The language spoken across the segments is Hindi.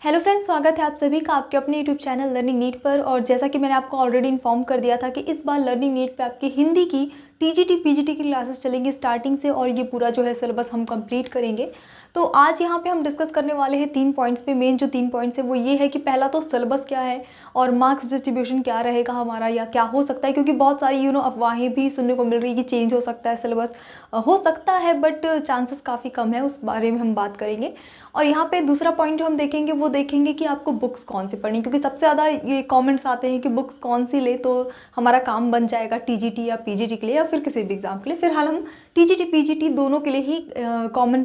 हेलो फ्रेंड्स, स्वागत है आप सभी का आपके अपने यूट्यूब चैनल लर्निंग नीट पर। और जैसा कि मैंने आपको ऑलरेडी इन्फॉर्म कर दिया था कि इस बार लर्निंग नीट पे आपकी हिंदी की टीजीटी पीजीटी की क्लासेस चलेंगी स्टार्टिंग से, और ये पूरा जो है सिलेबस हम कंप्लीट करेंगे। तो आज यहाँ पे हम डिस्कस करने वाले हैं 3 पॉइंट्स पे। मेन जो 3 पॉइंट्स है वो ये है कि पहला तो सिलेबस क्या है और मार्क्स डिस्ट्रीब्यूशन क्या रहेगा हमारा, या क्या हो सकता है, क्योंकि बहुत सारी अफवाहें भी सुनने को मिल रही है कि चेंज हो सकता है सिलेबस। हो सकता है बट चांसेस काफ़ी कम है, उस बारे में हम बात करेंगे। और यहाँ पे दूसरा पॉइंट जो हम देखेंगे वो देखेंगे कि आपको बुक्स कौन सी पढ़नी, क्योंकि सबसे ज़्यादा ये कमेंट्स आते हैं कि बुक्स कौन सी ले तो हमारा काम बन जाएगा टीजीटी या पीजीटी के लिए या फिर किसी भी एग्ज़ाम के लिए। फिलहाल हम टीजीटी पीजीटी दोनों के लिए ही कॉमन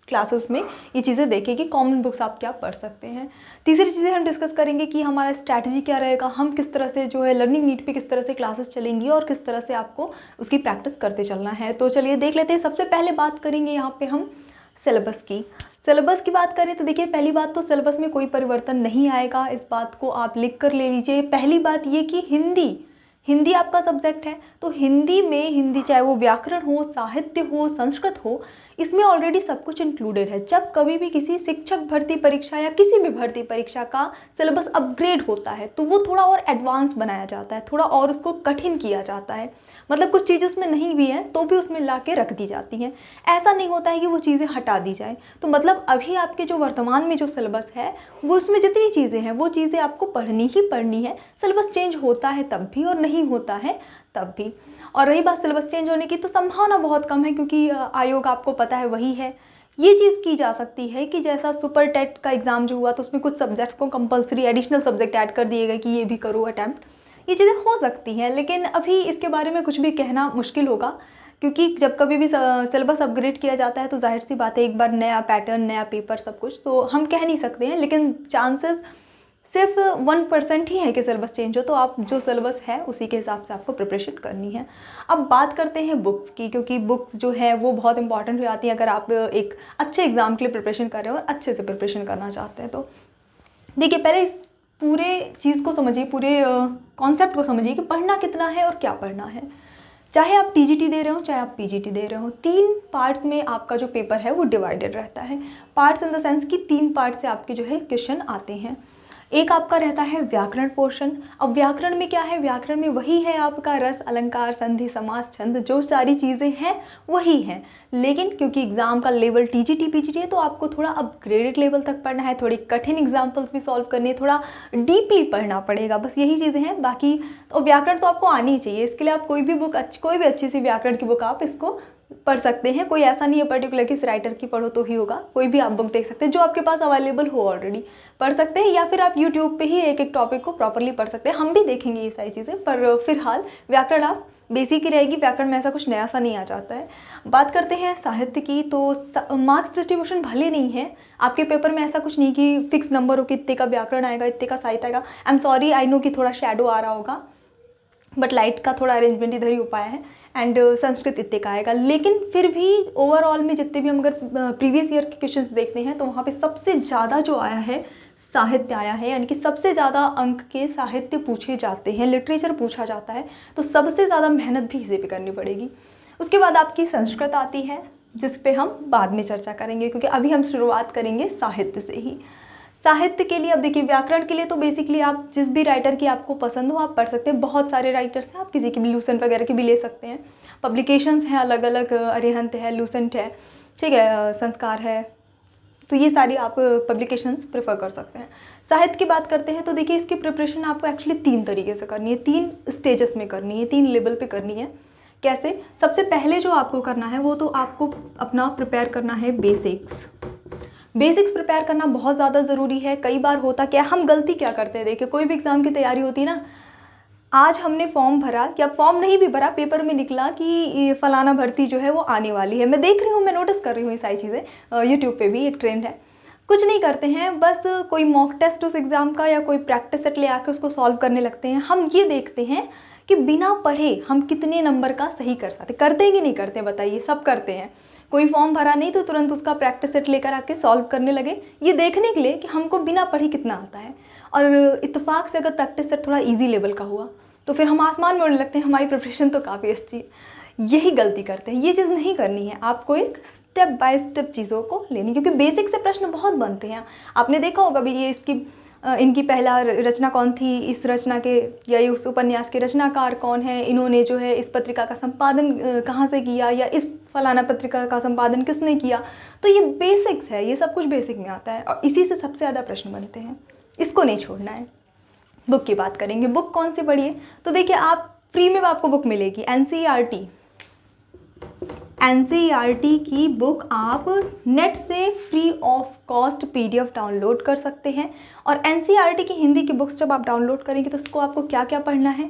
क्लासेस में ये चीज़ें देखें कि कॉमन बुक्स आप क्या पढ़ सकते हैं। तीसरी चीज़ें हम डिस्कस करेंगे कि हमारा स्ट्रैटेजी क्या रहेगा, हम किस तरह से जो है लर्निंग नीट पे किस तरह से क्लासेस चलेंगी और किस तरह से आपको उसकी प्रैक्टिस करते चलना है। तो चलिए देख लेते हैं। सबसे पहले बात करेंगे यहाँ पे हम सिलेबस की। सिलेबस की बात करें तो देखिए, पहली बात तो सिलेबस में कोई परिवर्तन नहीं आएगा, इस बात को आप लिख कर ले लीजिए। पहली बात ये कि हिंदी आपका सब्जेक्ट है, तो हिंदी में हिंदी चाहे वो व्याकरण हो, साहित्य हो, संस्कृत हो, इसमें ऑलरेडी सब कुछ इंक्लूडेड है। जब कभी भी किसी शिक्षक भर्ती परीक्षा या किसी भी भर्ती परीक्षा का सिलेबस अपग्रेड होता है तो वो थोड़ा और एडवांस बनाया जाता है, थोड़ा और उसको कठिन किया जाता है। मतलब कुछ चीज़ें उसमें नहीं भी हैं तो भी उसमें ला के रख दी जाती हैं। ऐसा नहीं होता है कि वो चीज़ें हटा दी जाए। तो मतलब अभी आपके जो वर्तमान में जो सिलेबस है वो उसमें जितनी चीज़ें हैं वो चीज़ें आपको पढ़नी ही पढ़नी है। सिलेबस चेंज होता है तब भी और नहीं होता है तब भी। और रही बात सिलेबस चेंज होने की, तो संभावना बहुत कम है, क्योंकि आयोग आपको पता है वही है। ये चीज़ की जा सकती है कि जैसा सुपर टेट का एग्ज़ाम जो हुआ तो उसमें कुछ सब्जेक्ट्स को कंपलसरी एडिशनल सब्जेक्ट ऐड कर दिए गए कि ये भी करो अटैम्प्ट। ये चीज़ें हो सकती हैं, लेकिन अभी इसके बारे में कुछ भी कहना मुश्किल होगा, क्योंकि जब कभी भी सिलेबस अपग्रेड किया जाता है तो जाहिर सी बात है एक बार नया पैटर्न, नया पेपर, सब कुछ, तो हम कह नहीं सकते हैं। लेकिन चांसेस सिर्फ 1% ही है कि सिलेबस चेंज हो, तो आप जो सिलेबस है उसी के हिसाब से आपको प्रिपरेशन करनी है। अब बात करते हैं बुक्स की, क्योंकि बुक्स जो है वो बहुत इंपॉर्टेंट हो जाती है अगर आप एक अच्छे एग्ज़ाम के लिए प्रिपरेशन कर रहे हो और अच्छे से प्रिपरेशन करना चाहते हैं। तो देखिए, पहले इस पूरे चीज़ को समझिए, पूरे कॉन्सेप्ट को समझिए कि पढ़ना कितना है और क्या पढ़ना है। चाहे आप टीजीटी दे रहे हो, चाहे आप पीजीटी दे रहे हो, 3 पार्ट्स में आपका जो पेपर है वो डिवाइडेड रहता है। पार्ट्स इन द सेंस कि 3 पार्ट से आपके जो है क्वेश्चन आते हैं। एक आपका रहता है व्याकरण पोर्शन। अब व्याकरण में क्या है, व्याकरण में वही है आपका रस, अलंकार, संधि, समास, छंद, जो सारी चीज़ें हैं वही हैं। लेकिन क्योंकि एग्ज़ाम का लेवल टीजीटी पीजीटी है तो आपको थोड़ा अपग्रेडेड लेवल तक पढ़ना है, थोड़ी कठिन एग्जाम्पल्स भी सॉल्व करनी है, थोड़ा डीपली पढ़ना पड़ेगा, बस यही चीज़ें हैं। बाकी तो व्याकरण तो आपको आनी ही चाहिए। इसके लिए आप कोई भी अच्छी सी व्याकरण की बुक आप इसको पढ़ सकते हैं। कोई ऐसा नहीं है पर्टिकुलर कि इस राइटर की पढ़ो तो ही होगा, कोई भी आप बुक देख सकते हैं जो आपके पास अवेलेबल हो ऑलरेडी, पढ़ सकते हैं। या फिर आप यूट्यूब पे ही एक एक टॉपिक को प्रॉपरली पढ़ सकते हैं। हम भी देखेंगे ये सारी चीज़ें, पर फिलहाल व्याकरण आप बेसिक ही रहेगी, व्याकरण में ऐसा कुछ नया सा नहीं आ जाता है। बात करते हैं साहित्य की, तो मार्क्स डिस्ट्रीब्यूशन भले नहीं है आपके पेपर में, ऐसा कुछ नहीं कि फिक्स नंबर हो कि इतने का व्याकरण आएगा, इतने का साहित्य आएगा। I am sorry, I know कि थोड़ा शेडो आ रहा होगा, बट लाइट का थोड़ा अरेंजमेंट इधर ही हो पाया है। एंड संस्कृत इतने का आएगा, लेकिन फिर भी ओवरऑल में जितने भी हम अगर प्रीवियस ईयर के क्वेश्चंस देखते हैं तो वहाँ पे सबसे ज़्यादा जो आया है साहित्य आया है, यानी कि सबसे ज़्यादा अंक के साहित्य पूछे जाते हैं, लिटरेचर पूछा जाता है। तो सबसे ज़्यादा मेहनत भी इसी पे करनी पड़ेगी। उसके बाद आपकी संस्कृत आती है, जिस पे हम बाद में चर्चा करेंगे, क्योंकि अभी हम शुरुआत करेंगे साहित्य से ही। साहित्य के लिए अब देखिए, व्याकरण के लिए तो बेसिकली आप जिस भी राइटर की आपको पसंद हो आप पढ़ सकते हैं। बहुत सारे राइटर्स हैं, आप किसी की भी लूसेंट वगैरह की भी ले सकते हैं। पब्लिकेशंस हैं अलग अलग, अरिहंत है, लूसेंट है, ठीक है, संस्कार है, तो ये सारी आप पब्लिकेशंस प्रेफर कर सकते हैं। साहित्य की बात करते हैं तो देखिए, इसकी प्रिपरेशन आपको एक्चुअली 3 तरीके से करनी है, 3 स्टेजेस में करनी है, 3 लेवल पे करनी है। कैसे? सबसे पहले जो आपको करना है वो तो आपको अपना प्रिपेयर करना है बेसिक्स प्रिपेयर करना बहुत ज़्यादा ज़रूरी है। कई बार होता क्या, हम गलती क्या करते हैं, देखिए कोई भी एग्ज़ाम की तैयारी होती है ना, आज हमने फॉर्म भरा, या फॉर्म नहीं भी भरा, पेपर में निकला कि ये फलाना भर्ती जो है वो आने वाली है। मैं देख रही हूँ, मैं नोटिस कर रही हूँ ये सारी चीज़ें, यूट्यूब पे भी एक ट्रेंड है। कुछ नहीं करते हैं, बस कोई मॉक टेस्ट उस एग्ज़ाम का या कोई प्रैक्टिस सेट ले आके उसको सॉल्व करने लगते हैं। हम ये देखते हैं कि बिना पढ़े हम कितने नंबर का सही कर सकते, करते हैं कि नहीं करते, बताइए? सब करते हैं। कोई फॉर्म भरा नहीं तो तुरंत उसका प्रैक्टिस सेट लेकर आके सॉल्व करने लगे, ये देखने के लिए कि हमको बिना पढ़े कितना आता है। और इत्तेफाक से अगर प्रैक्टिस सेट थोड़ा इजी लेवल का हुआ तो फिर हम आसमान में उड़ने लगते हैं, हमारी प्रिपरेशन तो काफ़ी अच्छी है। यही गलती करते हैं। ये चीज़ नहीं करनी है, आपको एक स्टेप बाय स्टेप चीज़ों को लेनी, क्योंकि बेसिक से प्रश्न बहुत बनते हैं। आपने देखा होगा भी ये इनकी पहला रचना कौन थी, इस रचना के या इस उपन्यास के रचनाकार कौन है, इन्होंने जो है इस पत्रिका का संपादन कहाँ से किया, या इस फलाना पत्रिका का संपादन किसने किया। तो ये बेसिक्स है, ये सब कुछ बेसिक में आता है और इसी से सबसे ज़्यादा प्रश्न बनते हैं, इसको नहीं छोड़ना है। बुक की बात करेंगे, बुक कौन सी पढ़िए, तो देखिए आप फ्री में आपको बुक मिलेगी एनसीईआरटी की बुक आप नेट से free of cost PDF download कर सकते हैं। और एनसीईआरटी की हिंदी की बुक्स जब आप डाउनलोड करेंगे तो उसको आपको क्या क्या पढ़ना है,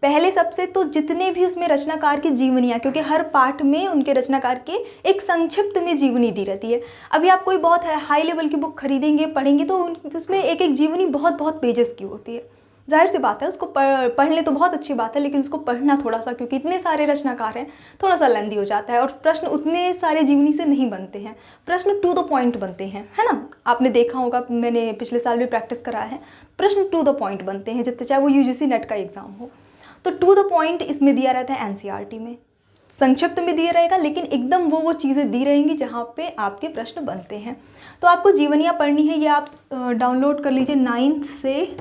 पहले सबसे तो जितने भी उसमें रचनाकार की जीवनियाँ, क्योंकि हर पार्ट में उनके रचनाकार के एक संक्षिप्त में जीवनी दी रहती है। अभी आप कोई बहुत हाई लेवल की बुक खरीदेंगे पढ़ेंगे तो उसमें एक एक जीवनी बहुत बहुत पेजेस की होती है। जाहिर सी बात है उसको पढ़ ले तो बहुत अच्छी बात है, लेकिन उसको पढ़ना थोड़ा सा, क्योंकि इतने सारे रचनाकार हैं, थोड़ा सा लेंदी हो जाता है और प्रश्न उतने सारे जीवनी से नहीं बनते हैं, प्रश्न टू द पॉइंट बनते हैं, है ना। आपने देखा होगा, मैंने पिछले साल भी प्रैक्टिस कराया है, प्रश्न टू द पॉइंट बनते हैं जितने, चाहे वो यूजीसी नेट का एग्जाम हो। तो टू द पॉइंट इसमें दिया रहता है एनसीईआरटी में, संक्षिप्त में दिया रहेगा, लेकिन एकदम वो चीज़ें दी रहेंगी जहाँ पे आपके प्रश्न बनते हैं। तो आपको जीवनियाँ पढ़नी है, ये आप डाउनलोड कर लीजिए 9th से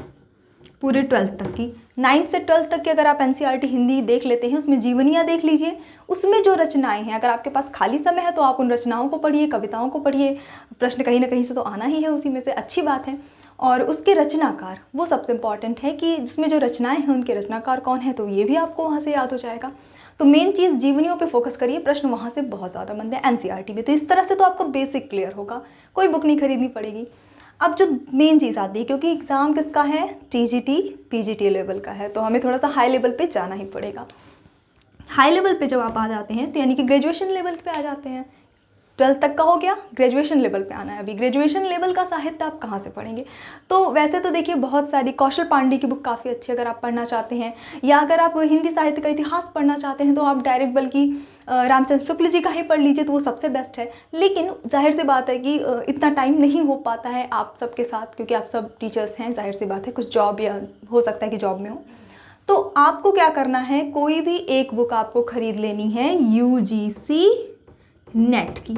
पूरे 12th तक की। 9th से 12th तक की अगर आप एनसीईआरटी हिंदी देख लेते हैं, उसमें जीवनियाँ देख लीजिए, उसमें जो रचनाएं हैं, अगर आपके पास खाली समय है तो आप उन रचनाओं को पढ़िए, कविताओं को पढ़िए, प्रश्न कहीं ना कहीं से तो आना ही है उसी में से, अच्छी बात है। और उसके रचनाकार, वो सबसे इम्पॉर्टेंट है कि उसमें जो रचनाएं हैं उनके रचनाकार कौन है, तो ये भी आपको वहाँ से याद हो जाएगा। तो मेन चीज़ जीवनियों पे फोकस करिए, प्रश्न वहाँ से बहुत ज़्यादा बनते हैं एनसीईआरटी में। तो इस तरह से तो आपको बेसिक क्लियर होगा, कोई बुक नहीं खरीदनी पड़ेगी। अब जो मेन चीज़ आती है, क्योंकि एग्ज़ाम किसका है, टीजीटी पीजीटी लेवल का है, तो हमें थोड़ा सा हाई लेवल पे जाना ही पड़ेगा। हाई लेवल पे जब आप आ जाते हैं तो यानी कि ग्रेजुएशन लेवल पे आ जाते हैं, 12th तक का हो गया, ग्रेजुएशन लेवल पे आना है। अभी ग्रेजुएशन लेवल का साहित्य आप कहाँ से पढ़ेंगे, तो वैसे तो देखिए बहुत सारी, कौशल पांडे की बुक काफ़ी अच्छी अगर आप पढ़ना चाहते हैं, या अगर आप हिंदी साहित्य का इतिहास पढ़ना चाहते हैं तो आप डायरेक्ट बल्कि रामचंद्र शुक्ल जी का ही पढ़ लीजिए, तो वो सबसे बेस्ट है। लेकिन जाहिर सी बात है कि इतना टाइम नहीं हो पाता है आप सबके साथ, क्योंकि आप सब टीचर्स हैं, जाहिर सी बात है कुछ जॉब या हो सकता है कि जॉब में हो। तो आपको क्या करना है, कोई भी एक बुक आपको खरीद लेनी है यूजीसी नेट की।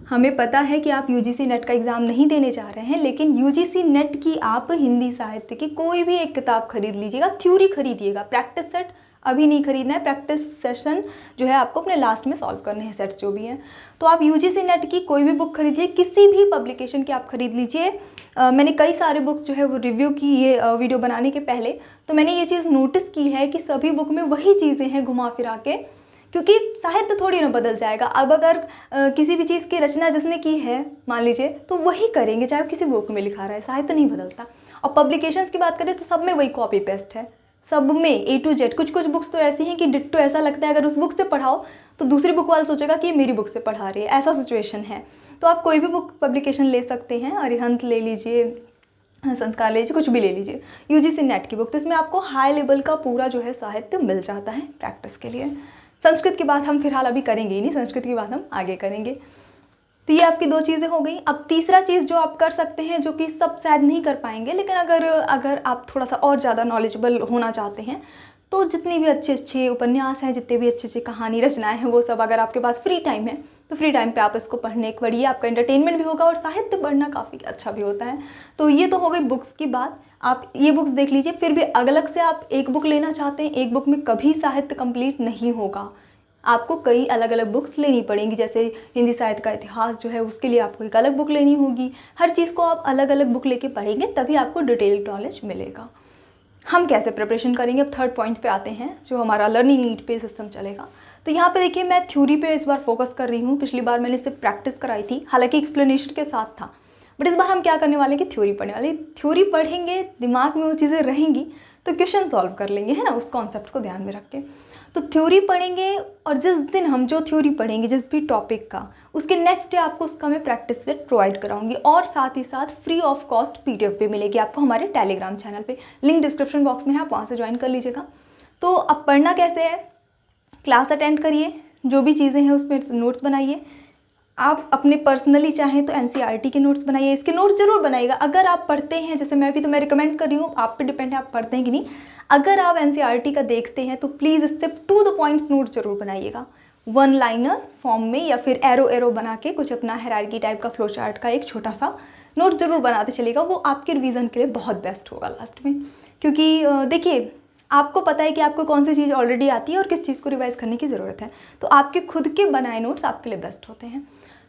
हमें पता है कि आप यूजीसी नेट का एग्ज़ाम नहीं देने जा रहे हैं, लेकिन यूजीसी नेट की आप हिंदी साहित्य की कोई भी एक किताब खरीद लीजिएगा, थ्योरी खरीदिएगा, प्रैक्टिस सेट अभी नहीं खरीदना है, प्रैक्टिस सेशन जो है आपको अपने लास्ट में सॉल्व करने हैं, सेट्स जो भी हैं। तो आप यूजीसी नेट की कोई भी बुक खरीदिए, किसी भी पब्लिकेशन की आप खरीद लीजिए। मैंने कई सारे बुक्स जो है वो रिव्यू की ये वीडियो बनाने के पहले, तो मैंने ये चीज़ नोटिस की है कि सभी बुक में वही चीज़ें हैं घुमा फिरा के, क्योंकि साहित्य थोड़ी ना बदल जाएगा। अब अगर किसी भी चीज़ की रचना जिसने की है मान लीजिए, तो वही करेंगे चाहे किसी बुक में लिखा रहा है, साहित्य नहीं बदलता। और पब्लिकेशंस की बात करें तो सब में वही कॉपी पेस्ट है, सब में A to Z। कुछ कुछ बुक्स तो ऐसी हैं कि डिट्टो ऐसा लगता है अगर उस बुक से पढ़ाओ तो दूसरी बुक वाला सोचेगा कि ये मेरी बुक से पढ़ा रही है, ऐसा सिचुएशन है। तो आप कोई भी बुक पब्लिकेशन ले सकते हैं, अरिहंत ले लीजिए, संस्कार ले लीजिए, कुछ भी ले लीजिए, यूजीसी नेट की बुक, तो इसमें आपको हाई लेवल का पूरा जो है साहित्य मिल जाता है प्रैक्टिस के लिए। संस्कृत की बात हम फिलहाल अभी करेंगे ही नहीं, संस्कृत की बात हम आगे करेंगे। तो ये आपकी दो चीज़ें हो गई। अब तीसरा चीज़ जो आप कर सकते हैं, जो कि सब शायद नहीं कर पाएंगे, लेकिन अगर आप थोड़ा सा और ज़्यादा नॉलेजेबल होना चाहते हैं, तो जितनी भी अच्छे अच्छे उपन्यास हैं, जितने भी अच्छे अच्छे कहानी रचनाएं हैं, वो सब अगर आपके पास फ्री टाइम है तो फ्री टाइम पे आप इसको पढ़ने पढ़िए, आपका एंटरटेनमेंट भी होगा और साहित्य पढ़ना काफ़ी अच्छा भी होता है। तो ये तो हो गई बुक्स की बात, आप ये बुक्स देख लीजिए। फिर भी अलग से आप एक बुक लेना चाहते हैं, एक बुक में कभी साहित्य कंप्लीट नहीं होगा, आपको कई अलग अलग बुक्स लेनी पड़ेंगी। जैसे हिंदी साहित्य का इतिहास जो है उसके लिए आपको एक अलग बुक लेनी होगी। हर चीज़ को आप अलग अलग बुक लेके पढ़ेंगे तभी आपको डिटेल नॉलेज मिलेगा। हम कैसे प्रिपरेशन करेंगे, अब थर्ड पॉइंट पे आते हैं, जो हमारा लर्निंग नीड पे सिस्टम चलेगा। तो यहाँ पे देखिए मैं थ्योरी पे इस बार फोकस कर रही हूँ। पिछली बार मैंने सिर्फ प्रैक्टिस कराई थी, हालांकि एक्सप्लेनेशन के साथ था, बट इस बार हम क्या करने वाले हैं कि थ्योरी पढ़ने वाले। थ्योरी पढ़ेंगे, दिमाग में वो चीज़ें रहेंगी तो क्वेश्चन सॉल्व कर लेंगे, है ना, उस कॉन्सेप्ट को ध्यान में रख के। तो थ्योरी पढ़ेंगे और जिस दिन हम जो थ्योरी पढ़ेंगे जिस भी टॉपिक का, उसके नेक्स्ट डे आपको उसका मैं प्रैक्टिस सेट प्रोवाइड कराऊंगी और साथ ही साथ फ्री ऑफ कॉस्ट पीडीएफ भी मिलेगी आपको हमारे टेलीग्राम चैनल पे। लिंक डिस्क्रिप्शन बॉक्स में है, आप वहाँ से ज्वाइन कर लीजिएगा। तो अब पढ़ना कैसे है, क्लास अटेंड करिए, जो भी चीज़ें हैं उसमें नोट्स बनाइए, आप अपने पर्सनली चाहें तो एनसीईआरटी के नोट्स बनाइए, इसके नोट्स ज़रूर बनाइएगा। अगर आप पढ़ते हैं, जैसे मैं भी, तो मैं रिकमेंड कर रही हूँ, आप पे डिपेंड है आप पढ़ते हैं कि नहीं। अगर आप एनसीईआरटी का देखते हैं तो प्लीज़ इससे टू द पॉइंट्स नोट जरूर बनाइएगा, वन लाइनर फॉर्म में, या फिर एरो एरो बना के कुछ अपना हायरार्की टाइप का फ्लो चार्ट का एक छोटा सा नोट जरूर बनाते चलिएगा। वो आपके रिवीजन के लिए बहुत बेस्ट होगा लास्ट में, क्योंकि देखिए आपको पता है कि आपको कौन सी चीज़ ऑलरेडी आती है और किस चीज़ को रिवाइज करने की ज़रूरत है, तो आपके खुद के बनाए नोट्स आपके लिए बेस्ट होते हैं।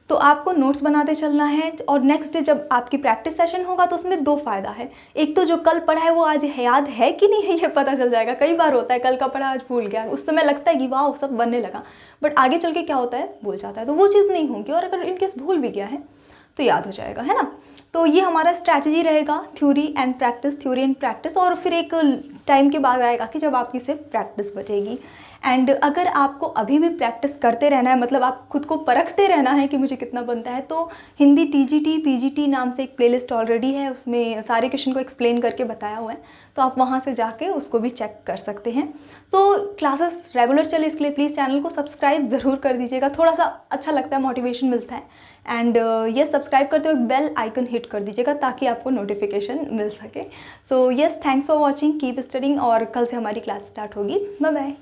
तो आपको नोट्स बनाते चलना है, और नेक्स्ट डे जब आपकी प्रैक्टिस सेशन होगा तो उसमें दो फ़ायदा है। एक तो जो कल पढ़ा है वो आज याद है कि नहीं है ये पता चल जाएगा। कई बार होता है कल का पढ़ा आज भूल गया, उस समय लगता है कि वाह सब बनने लगा, बट आगे चल के क्या होता है, भूल जाता है, तो वो चीज़ नहीं होगी। और अगर इनकेस भूल भी गया है तो याद हो जाएगा, है ना। तो ये हमारा स्ट्रैटेजी रहेगा, theory and practice, theory and practice. और फिर एक टाइम के बाद आएगा कि जब आपकी सिर्फ प्रैक्टिस बचेगी। एंड अगर आपको अभी भी प्रैक्टिस करते रहना है, मतलब आप खुद को परखते रहना है कि मुझे कितना बनता है, तो हिंदी टीजीटी पीजीटी नाम से एक प्लेलिस्ट ऑलरेडी है, उसमें सारे क्वेश्चन को एक्सप्लेन करके बताया हुआ है, तो आप वहाँ से जाके उसको भी चेक कर सकते हैं। सो क्लासेस रेगुलर चले, इसके लिए प्लीज़ चैनल को सब्सक्राइब ज़रूर कर दीजिएगा, थोड़ा सा अच्छा लगता है, मोटिवेशन मिलता है। एंड ये सब्सक्राइब करते हुए बेल आइकन हिट कर दीजिएगा ताकि आपको नोटिफिकेशन मिल सके। So yes, thanks for watching, keep studying, और कल से हमारी क्लास स्टार्ट होगी। Bye bye.